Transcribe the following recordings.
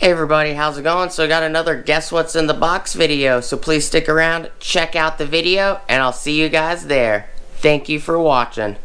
Hey everybody, how's it going? So I got another Guess What's in the Box video, so please stick around, check out the video, and I'll see you guys there. Thank you for watching.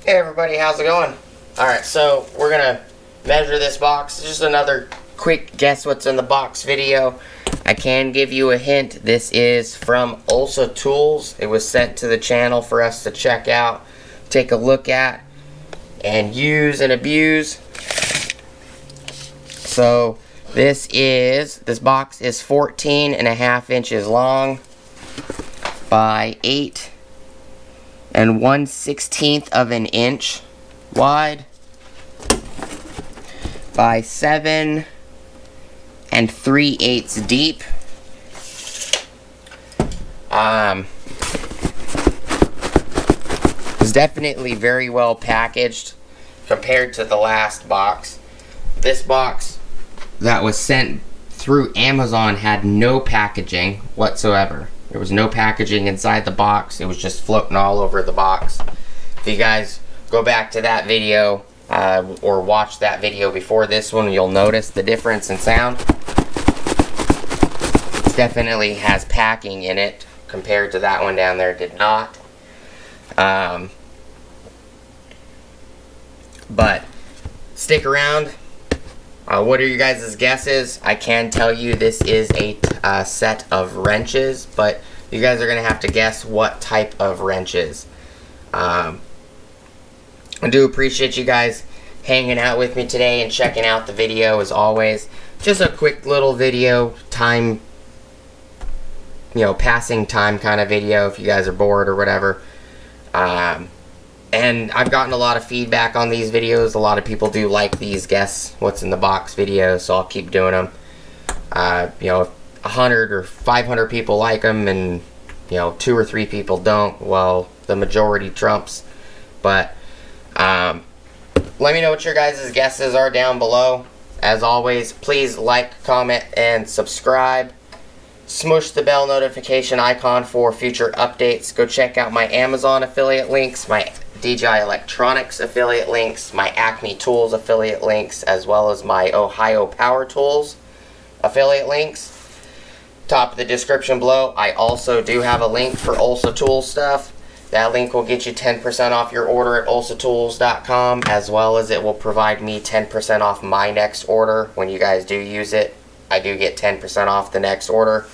Hey everybody, how's it going? Alright, so we're gonna measure this box. Just another quick Guess What's in the Box video. I can give you a hint. This is from Olsa Tools. It was sent to the channel for us to check out, take a look at, and use and abuse. So this box is 14.5 inches long by 8 1/16 of an inch wide by 7 3/8 deep. It's definitely very well packaged compared to the last box. This box that was sent through Amazon had no packaging whatsoever. There was no packaging inside the box. It was just floating all over the box. If you guys go back to that video or watch that video before this one, you'll notice the difference in sound. It definitely has packing in it compared to that one down there did not. But stick around. What are your guys' guesses? I can tell you this is a set of wrenches, but you guys are going to have to guess what type of wrenches. I do appreciate you guys hanging out with me today and checking out the video as always. Just a quick little video, time, passing time kind of video if you guys are bored or whatever. And I've gotten a lot of feedback on these videos. A lot of people do like these Guess What's in the Box videos, so I'll keep doing them. If 100 or 500 people like them and 2 or 3 people don't, well, the majority trumps. But let me know what your guys' guesses are down below. As always, please like, comment, and subscribe. Smush the bell notification icon for future updates. Go check out my Amazon affiliate links, my DJI Electronics affiliate links, my Acme Tools affiliate links, as well as my Ohio Power Tools affiliate links. Top of the description below, I also do have a link for Olsa Tools stuff. That link will get you 10% off your order at olsatools.com, as well as it will provide me 10% off my next order. When you guys do use it, I do get 10% off the next order.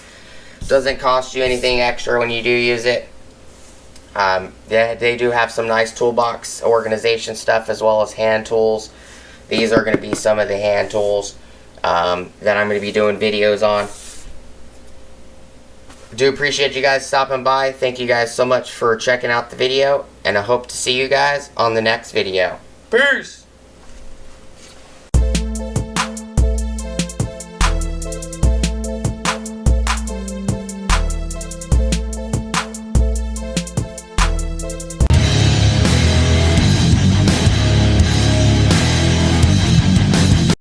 Doesn't cost you anything extra when you do use it. They do have some nice toolbox organization stuff as well as hand tools. These are going to be some of the hand tools that I'm going to be doing videos on. Do appreciate you guys stopping by. Thank you guys so much for checking out the video, and I hope to see you guys on the next video. Peace!